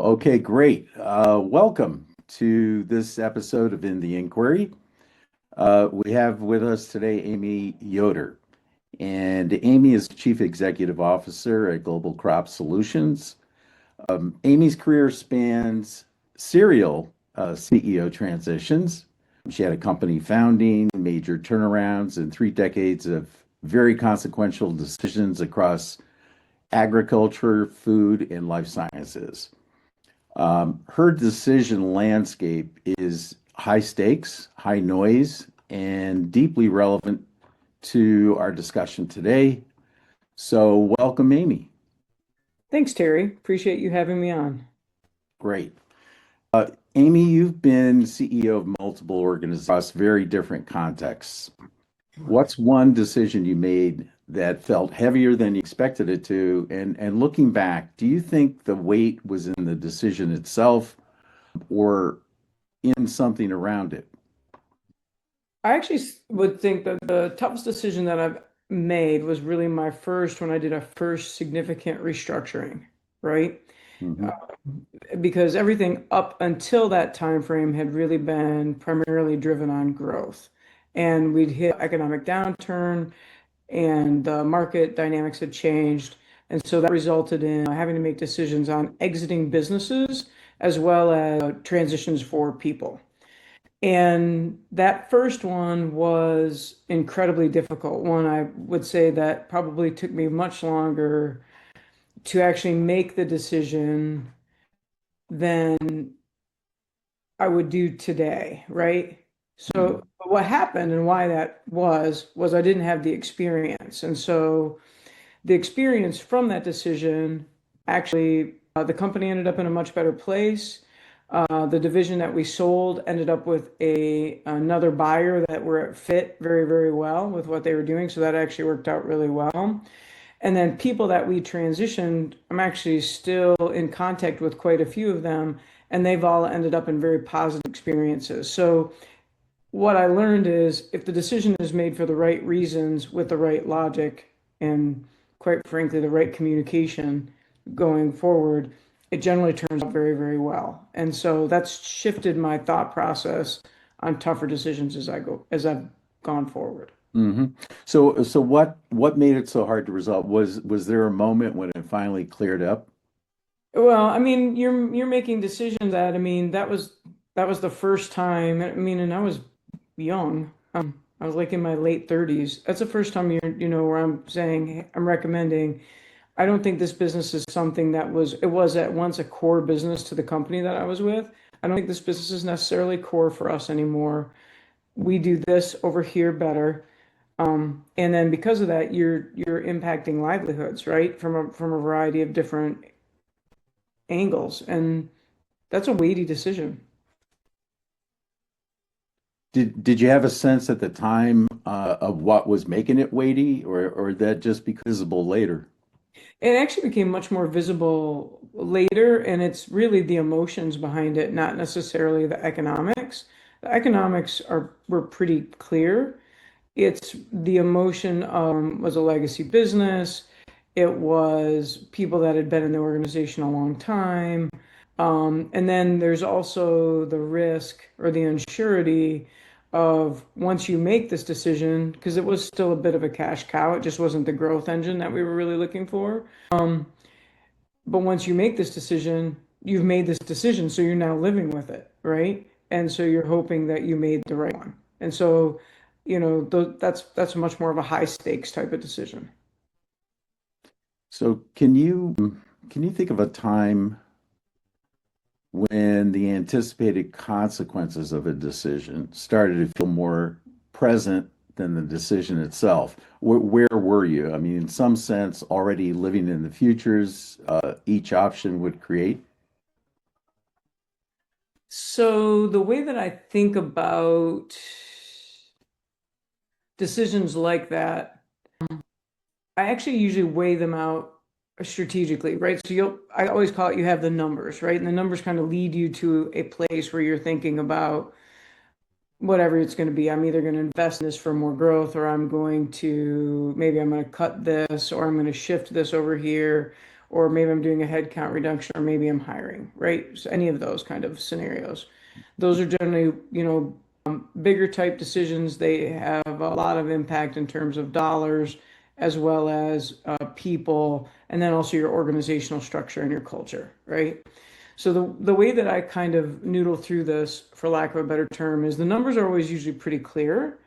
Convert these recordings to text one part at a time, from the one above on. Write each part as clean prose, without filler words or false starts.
Okay, great. Welcome to this episode of In the Inquiry. We have with us today Amy Yoder, and Amy is Chief Executive Officer at Global Crop Solutions. Amy's career spans serial CEO transitions. She had a company founding, major turnarounds, and 3 decades of very consequential decisions across agriculture, food, and life sciences. Her decision landscape is high stakes, high noise, and deeply relevant to our discussion today. So, welcome, Amy. Thanks, Terry. Appreciate you having me on. Great. Amy, you've been CEO of multiple organizations across very different contexts. What's one decision you made that felt heavier than you expected it to? And looking back, do you think the weight was in the decision itself or in something around it? I actually would think that the toughest decision that I've made was really my first when I did a first significant restructuring, right? Hmm. Because everything up until that time frame had really been primarily driven on growth. And we'd hit economic downturn and the market dynamics had changed. And so that resulted in having to make decisions on exiting businesses as well as transitions for people. And that first one was incredibly difficult. One, I would say that probably took me much longer to actually make the decision than I would do today, right? So what happened and why that was I didn't have the experience. And so the experience from that decision actually, the company ended up in a much better place. The division that we sold ended up with another buyer that were fit very, very well with what they were doing. So that actually worked out really well. And then people that we transitioned, I'm actually still in contact with quite a few of them, and they've all ended up in very positive experiences. So what I learned is if the decision is made for the right reasons with the right logic and quite frankly the right communication going forward, it generally turns out very, very well. And so that's shifted my thought process on tougher decisions as I've gone forward. Hmm. So what made it so hard to resolve? Was there a moment when it finally cleared up? Well, I mean, you're making decisions that that was the first time. I mean, and I was young. I was like in my late 30s. That's the first time where I'm saying, hey, I'm recommending. I don't think this business is something it was at once a core business to the company that I was with. I don't think this business is necessarily core for us anymore. We do this over here better. And then because of that, you're impacting livelihoods, right? From a variety of different angles. And that's a weighty decision. Did you have a sense at the time of what was making it weighty, or that just became visible later? It actually became much more visible later, and it's really the emotions behind it, not necessarily the economics. The economics were pretty clear. It's the emotion was a legacy business. It was people that had been in the organization a long time. And then there's also the risk or the unsurety of once you make this decision, because it was still a bit of a cash cow, it just wasn't the growth engine that we were really looking for. But once you make this decision, you've made this decision, so you're now living with it, right? And so you're hoping that you made the right one. And so, that's much more of a high stakes type of decision. So can you think of a time when the anticipated consequences of a decision started to feel more present than the decision itself? Where were you? I mean, in some sense, already living in the futures each option would create. So the way that I think about decisions like that, I actually usually weigh them out strategically, right? So I always call it you have the numbers, right? And the numbers kind of lead you to a place where you're thinking about whatever it's going to be. I'm either going to invest in this for more growth, or maybe I'm going to cut this, or I'm going to shift this over here, or maybe I'm doing a headcount reduction, or maybe I'm hiring, right? So any of those kind of scenarios. Those are generally, bigger type decisions. They have a lot of impact in terms of dollars as well as people, and then also your organizational structure and your culture, right? So the way that I kind of noodle through this, for lack of a better term, is the numbers are always usually pretty clear.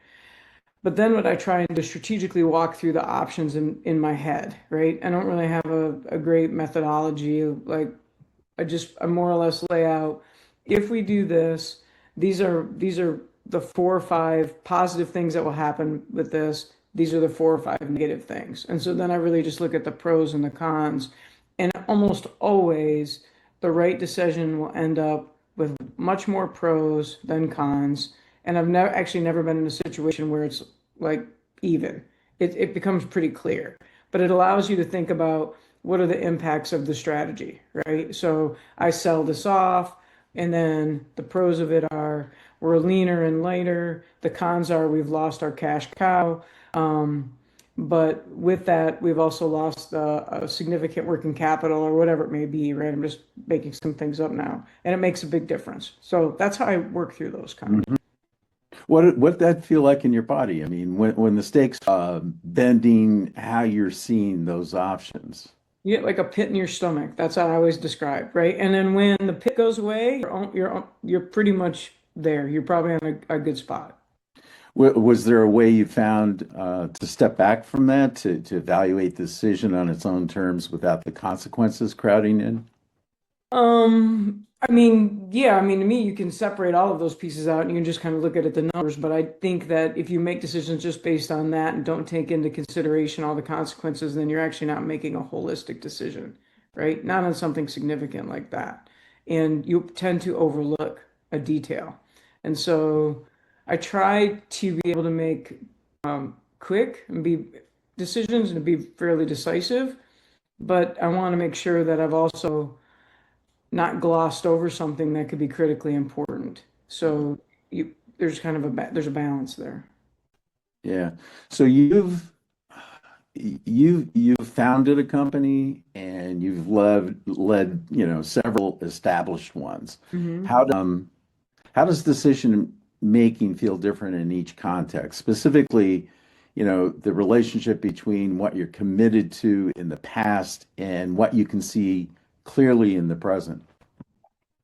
But then what I try and do strategically walk through the options in my head, right? I don't really have a great methodology. Like I more or less lay out, if we do this, these are the 4 or 5 positive things that will happen with this. These are the 4 or 5 negative things. And so then I really just look at the pros and the cons. And almost always the right decision will end up with much more pros than cons. And I've never been in a situation where it's like even. It becomes pretty clear. But it allows you to think about what are the impacts of the strategy, right? So I sell this off, and then the pros of it are we're leaner and lighter. The cons are we've lost our cash cow. But with that, we've also lost a significant working capital or whatever it may be, right? I'm just making some things up now, and it makes a big difference. So that's how I work through those kind of. Mhm. What that feel like in your body? I mean, when the stakes bending, how you're seeing those options. You get like a pit in your stomach. That's how I always describe, right? And then when the pit goes away, you're pretty much there. You're probably in a good spot. Was there a way you found to step back from that to evaluate the decision on its own terms without the consequences crowding in? I mean, yeah, I mean, to me, you can separate all of those pieces out and you can just kind of look at the numbers. But I think that if you make decisions just based on that and don't take into consideration all the consequences, then you're actually not making a holistic decision, right? Not on something significant like that. And you tend to overlook a detail. And so I try to be able to make quick and be decisions and to be fairly decisive, but I want to make sure that I've also not glossed over something that could be critically important. So there's kind of there's a balance there. Yeah. So you've founded a company and you've led several established ones. Hmm. How does decision making feel different in each context? Specifically, the relationship between what you're committed to in the past and what you can see clearly in the present.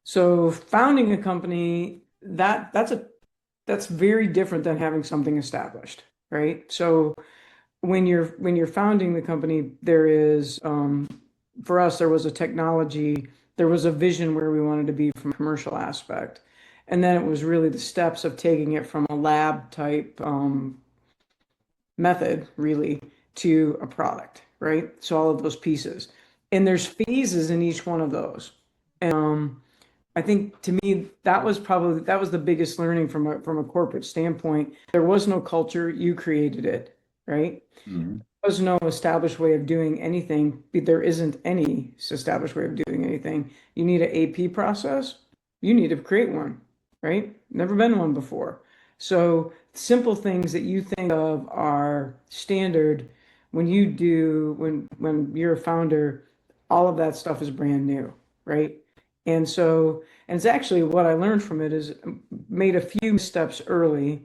So founding a company, that's very different than having something established, right? So when you're founding the company, there is for us there was a technology, there was a vision where we wanted to be from a commercial aspect, and then it was really the steps of taking it from a lab type method really to a product, right? So all of those pieces, and there's phases in each one of those. Um, I think to me that was the biggest learning from a corporate standpoint. There was no culture, you created it, right? Mhm. Was no established way of doing anything. There isn't any established way of doing anything. You need an AP process. You need to create one, right? Never been one before. So simple things that you think of are standard when you're a founder, all of that stuff is brand new, right? And it's actually what I learned from it is made a few steps early,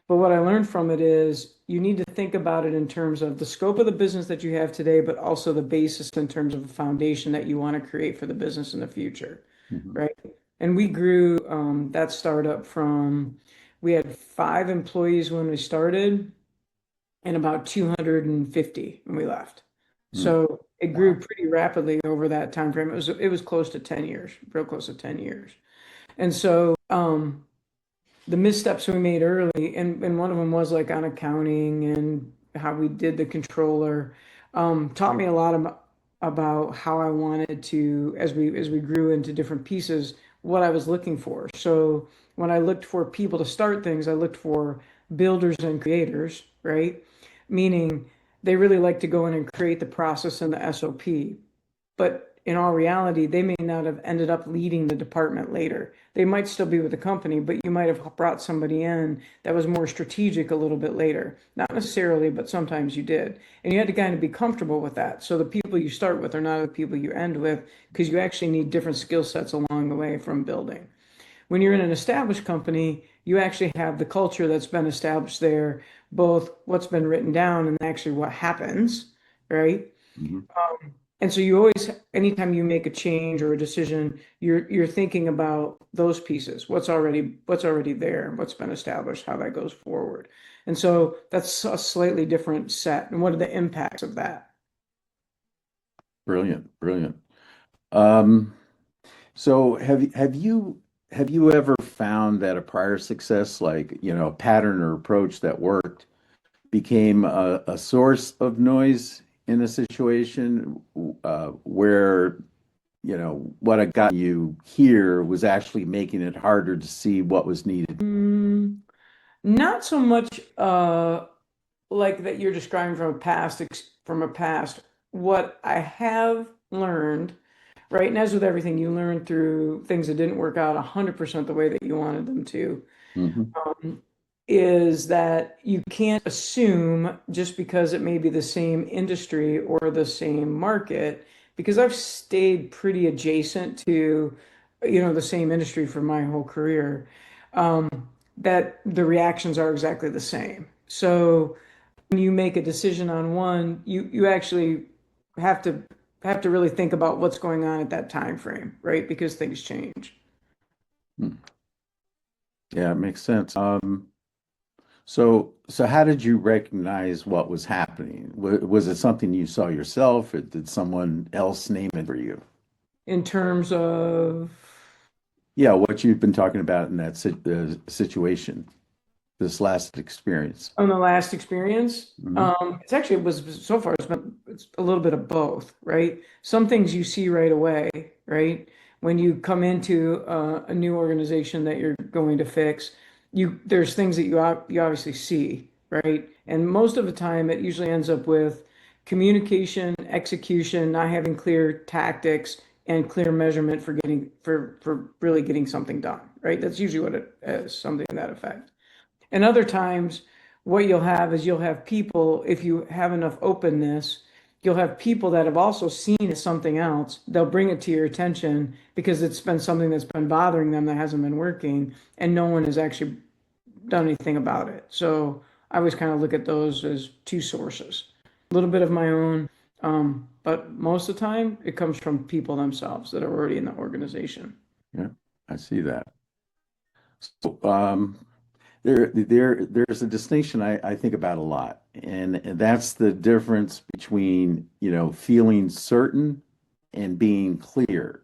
but what I learned from it is you need to think about it in terms of the scope of the business that you have today, but also the basis in terms of a foundation that you want to create for the business in the future, Mhm. right? And we grew that startup we had 5 employees when we started and about 250 when we left. Mhm. So it grew Wow. pretty rapidly over that time frame. It was close to 10 years, real close to 10 years. And so the missteps we made early, and one of them was like on accounting and how we did the controller, taught me a lot about how I wanted to, as we grew into different pieces, what I was looking for. So when I looked for people to start things, I looked for builders and creators, right? Meaning they really like to go in and create the process and the SOP. But in all reality, they may not have ended up leading the department later. They might still be with the company, but you might have brought somebody in that was more strategic a little bit later. Not necessarily, but sometimes you did. And you had to kind of be comfortable with that. So the people you start with are not the people you end with, because you actually need different skill sets along the way from building. When you're in an established company, you actually have the culture that's been established there, both what's been written down and actually what happens, right? Mhm. And so you always, anytime you make a change or a decision, you're thinking about those pieces, what's already there, what's been established, how that goes forward. And so that's a slightly different set. And what are the impacts of that? Brilliant, brilliant. Um, so have you ever found that a prior success, like, a pattern or approach that worked, became a source of noise in a situation where, what had gotten you here was actually making it harder to see what was needed? Not so much like that you're describing from a past. What I have learned, right? And as with everything, you learn through things that didn't work out 100% the way that you wanted them to, Hmm. um, is that you can't assume just because it may be the same industry or the same market, because I've stayed pretty adjacent to, the same industry for my whole career, um, that the reactions are exactly the same. So when you make a decision on one, you actually have to have to really think about what's going on at that time frame, right? Because things change. Yeah, it makes sense. So how did you recognize what was happening? Was it something you saw yourself, or did someone else name it for you? In terms of Yeah, what you've been talking about in that situation, this last experience. on the last experience, Hmm. it's actually it was so far it's a little bit of both, right? Some things you see right away, right? When you come into a new organization that you're going to fix, there's things that you obviously see, right? And most of the time, it usually ends up with communication, execution, not having clear tactics and clear measurement for really getting something done, right? That's usually what it is, something to that effect. And other times, what you'll have is you'll have people, if you have enough openness, you'll have people that have also seen it something else. They'll bring it to your attention because it's been something that's been bothering them that hasn't been working, and no one has actually done anything about it. So I always kind of look at those as two sources. A little bit of my own, but most of the time it comes from people themselves that are already in the organization. Yeah, I see that. So, there's a distinction I think about a lot, and that's the difference between, feeling certain and being clear.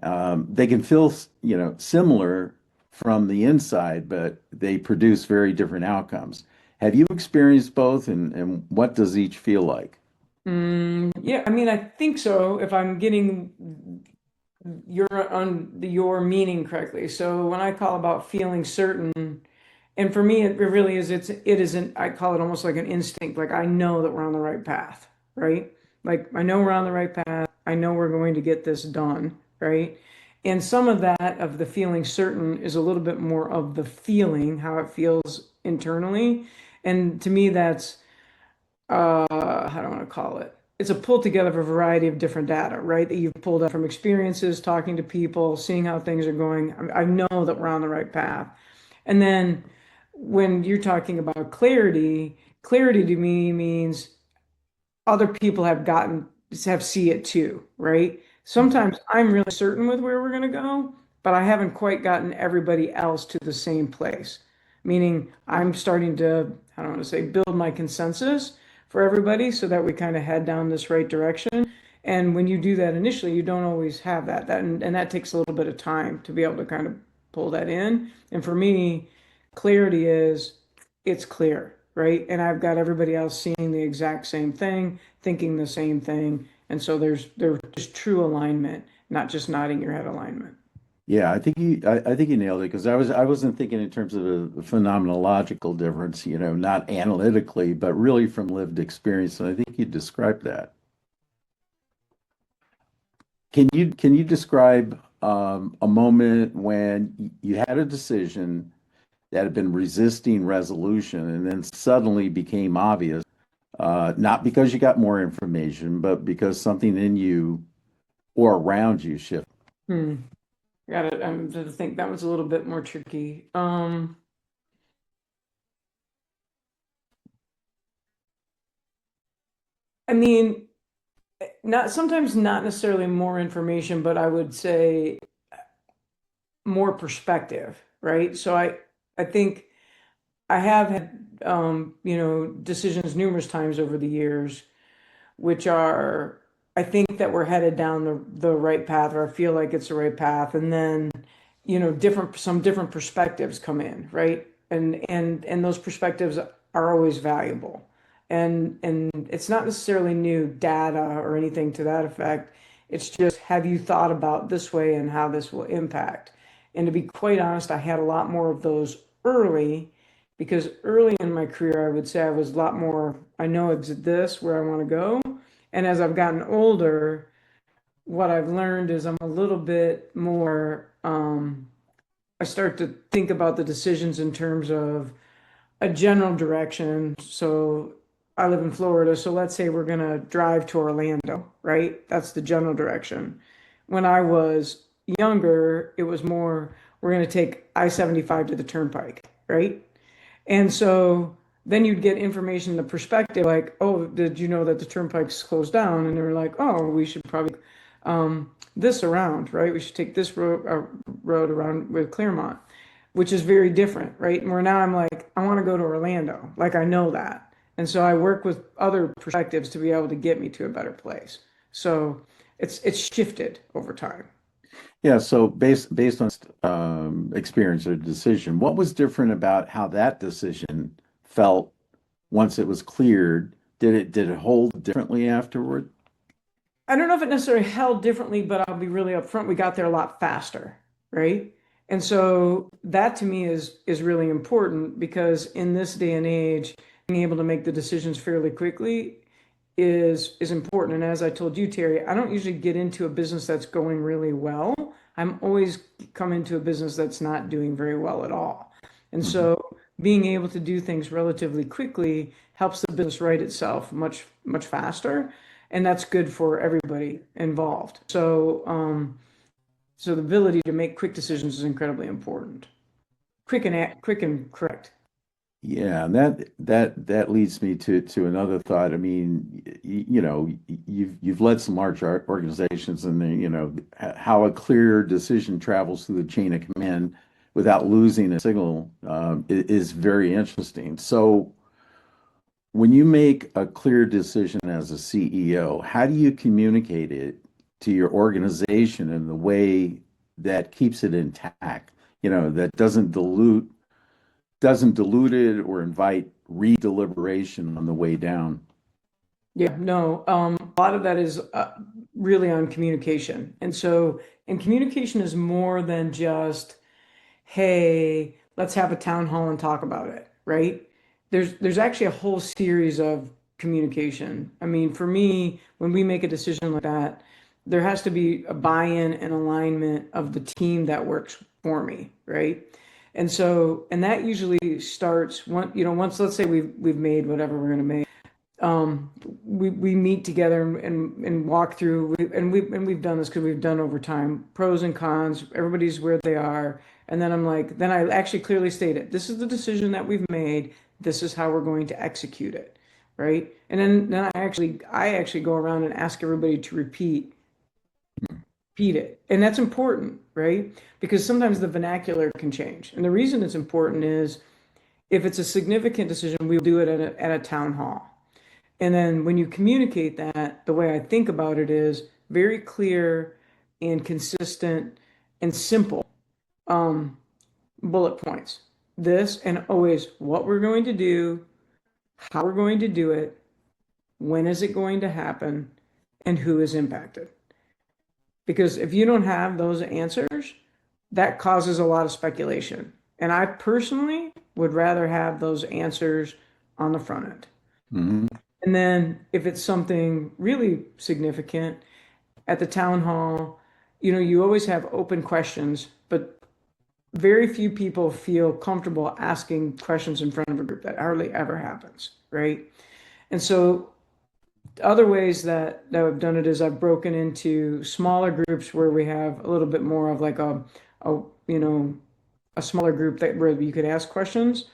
They can feel, similar from the inside, but they produce very different outcomes. Have you experienced both, and what does each feel like? Yeah, I mean, I think so, if I'm getting your meaning correctly. So when I call about feeling certain, and for me, it really is, it isn't, I call it almost like an instinct. Like I know that we're on the right path, right? Like I know we're on the right path. I know we're going to get this done, right? And some of that of the feeling certain is a little bit more of the feeling, how it feels internally. And to me, that's how do I want to call it? It's a pull together of a variety of different data, right? That you've pulled up from experiences, talking to people, seeing how things are going. I know that we're on the right path. And then when you're talking about clarity, clarity to me means other people have see it too, right? Sometimes I'm really certain with where we're going to go, but I haven't quite gotten everybody else to the same place. Meaning I'm starting to, I don't want to say build my consensus for everybody so that we kind of head down this right direction. And when you do that initially, you don't always have that. And that takes a little bit of time to be able to kind of pull that in. And for me, clarity is it's clear, right? And I've got everybody else seeing the exact same thing, thinking the same thing. And so there's just true alignment, not just nodding your head alignment. Yeah, I think you nailed it, because I wasn't thinking in terms of a phenomenological difference, not analytically, but really from lived experience. And I think you described that. Can you describe a moment when you had a decision that had been resisting resolution and then suddenly became obvious, not because you got more information, but because something in you or around you shifted? Hmm. Got it. I'm to think that was a little bit more tricky. I mean, not sometimes not necessarily more information, but I would say more perspective, right? I think I have had decisions numerous times over the years which are, I think that we're headed down the right path, or I feel like it's the right path. And then, some different perspectives come in, right? And those perspectives are always valuable. And it's not necessarily new data or anything to that effect. It's just, have you thought about this way and how this will impact? And to be quite honest, I had a lot more of those early because early in my career, I would say I was a lot more, I know it's this where I want to go. And as I've gotten older, what I've learned is I'm a little bit more, I start to think about the decisions in terms of a general direction. So I live in Florida. So let's say we're going to drive to Orlando, right? That's the general direction. When I was younger, it was more, we're going to take I-75 to the turnpike, right? And so then you'd get information, the perspective, like, oh, did you know that the turnpike's closed down? And they're like, oh, we should probably this around, right? We should take this road around with Claremont, which is very different, right? And where now I'm like, I want to go to Orlando, like I know that, and so I work with other perspectives to be able to get me to a better place. So it's shifted over time. Yeah, so based on experience or decision, what was different about how that decision felt once it was cleared? Did it hold differently afterward? I don't know if it necessarily held differently, but I'll be really upfront. We got there a lot faster, right? And so that to me is really important because in this day and age, being able to make the decisions fairly quickly is important. And as I told you, Terry, I don't usually get into a business that's going really well. I'm always come into a business that's not doing very well at all. And Mhm. so being able to do things relatively quickly helps the business right itself much faster. And that's good for everybody involved. So the ability to make quick decisions is incredibly important. Quick and correct. Yeah, and that leads me to another thought. I mean, you've led some large organizations, and how a clear decision travels through the chain of command without losing a signal is very interesting. So, when you make a clear decision as a CEO, how do you communicate it to your organization in the way that keeps it intact? That doesn't dilute it or invite redeliberation on the way down. Yeah, no, a lot of that is really on communication. And communication is more than just, hey, let's have a town hall and talk about it, right? There's actually a whole series of communication. I mean, for me, when we make a decision like that, there has to be a buy-in and alignment of the team that works for me, right? And that usually starts once let's say we've made whatever we're going to make, um, we meet together and walk through, and we've done this because we've done over time, pros and cons, everybody's where they are. And then then I actually clearly state it. This is the decision that we've made. This is how we're going to execute it, right? And then I actually go around and ask everybody to repeat it. And that's important, right? Because sometimes the vernacular can change. And the reason it's important is if it's a significant decision, we'll do it at a town hall. And then when you communicate that, the way I think about it is very clear and consistent and simple, um, bullet points. This and always what we're going to do, how we're going to do it, when is it going to happen, and who is impacted. Because if you don't have those answers, that causes a lot of speculation. And I personally would rather have those answers on the front end. Mhm. And then if it's something really significant, at the town hall, you always have open questions, but very few people feel comfortable asking questions in front of a group. That hardly ever happens, right? And so other ways that I've done it is I've broken into smaller groups where we have a little bit more of like a you know a smaller group that where you could ask questions,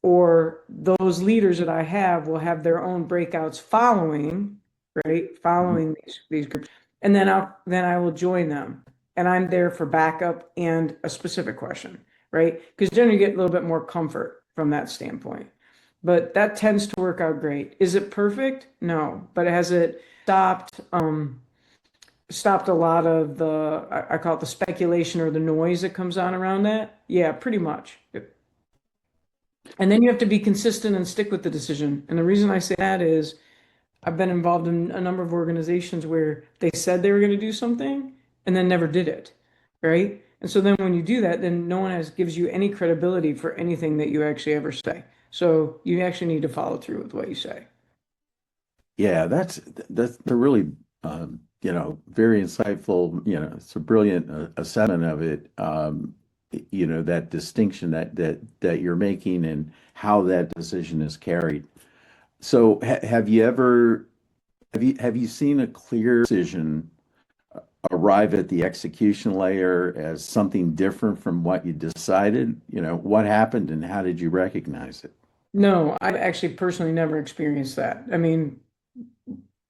or those leaders that I have will have their own breakouts following, right? Mhm. Following these groups. And then I will join them. And I'm there for backup and a specific question, right? Because then you get a little bit more comfort from that standpoint. But that tends to work out great. Is it perfect? No. But has it stopped a lot of the I call it the speculation or the noise that comes on around that? Yeah, pretty much. And then you have to be consistent and stick with the decision. And the reason I say that is I've been involved in a number of organizations where they said they were going to do something and then never did it, right? And so then when you do that, then no one gives you any credibility for anything that you actually ever say. So you actually need to follow through with what you say. Yeah, that's a really very insightful. It's a brilliant assessment of it. That distinction that you're making and how that decision is carried. So, have you seen a clear decision arrive at the execution layer as something different from what you decided? What happened and how did you recognize it? No, I've actually personally never experienced that. I mean,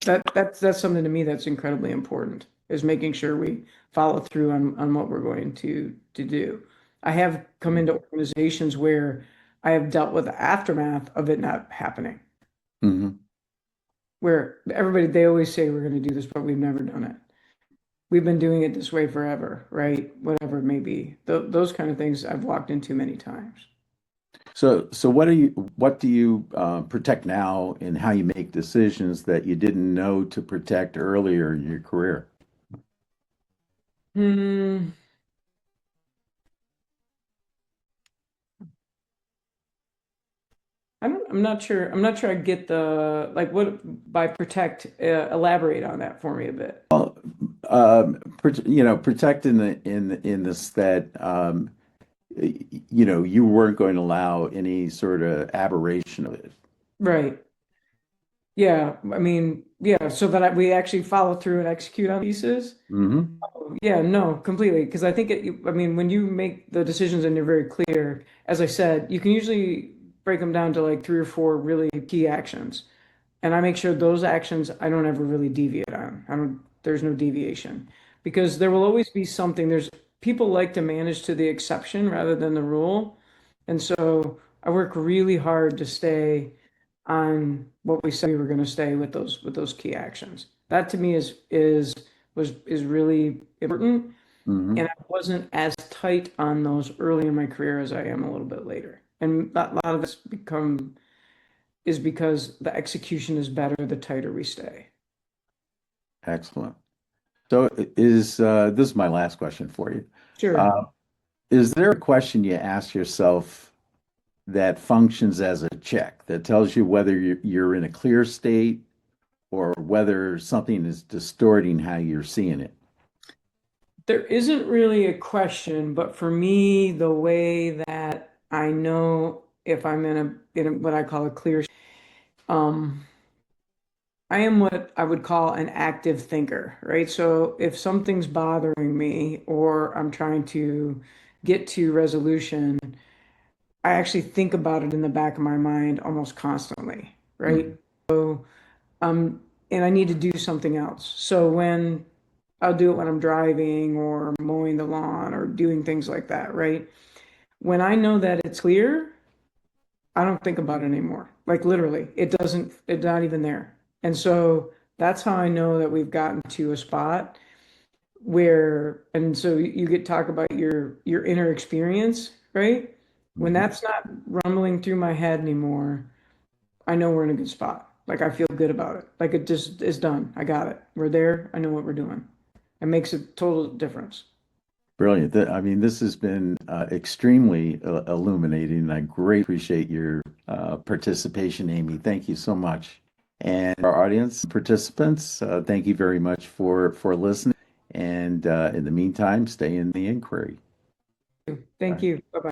that's something to me that's incredibly important is making sure we follow through on what we're going to do. I have come into organizations where I have dealt with the aftermath of it not happening, Hmm. where everybody they always say we're going to do this, but we've never done it. We've been doing it this way forever, right? Whatever it may be. Those kind of things I've walked into many times. So what do you protect now and how you make decisions that you didn't know to protect earlier in your career? Hmm. I'm not sure. I'm not sure I get the like what by protect. Elaborate on that for me a bit. Well, protect in this that you weren't going to allow any sort of aberration of it. Right. Yeah. I mean, yeah. So that we actually follow through and execute on pieces. Hmm. Yeah. No, completely. Because I think I mean, when you make the decisions and you're very clear, as I said, you can usually break them down to like three or four really key actions. And I make sure those actions I don't ever really deviate on. There's no deviation because there will always be something. There's people like to manage to the exception rather than the rule. And so I work really hard to stay on what we said we were going to stay with those key actions. That to me is really important. And Hmm. I wasn't as tight on those early in my career as I am a little bit later. And a lot of it's become is because the execution is better the tighter we stay. Excellent. So this is my last question for you. Sure. Uh, is there a question you ask yourself that functions as a check that tells you whether you're in a clear state or whether something is distorting how you're seeing it? There isn't really a question, but for me, the way that I know if I'm in what I call a clear, um, I am what I would call an active thinker, right? So if something's bothering me or I'm trying to get to resolution, I actually think about it in the back of my mind almost constantly, right? Mhm. Um, and I need to do something else. So when I'll do it when I'm driving or mowing the lawn or doing things like that, right? When I know that it's clear, I don't think about it anymore. Like literally, it's not even there. And so that's how I know that we've gotten to a spot where, and so you get talk about your inner experience, right? When Mhm. that's not rumbling through my head anymore, I know we're in a good spot. Like I feel good about it. Like it just is done. I got it. We're there. I know what we're doing. It makes a total difference. Brilliant. I mean, this has been extremely illuminating. I greatly appreciate your participation, Amy. Thank you so much. And our audience participants, thank you very much for listening. And in the meantime, stay in the inquiry. Thank Bye. you. Bye-bye.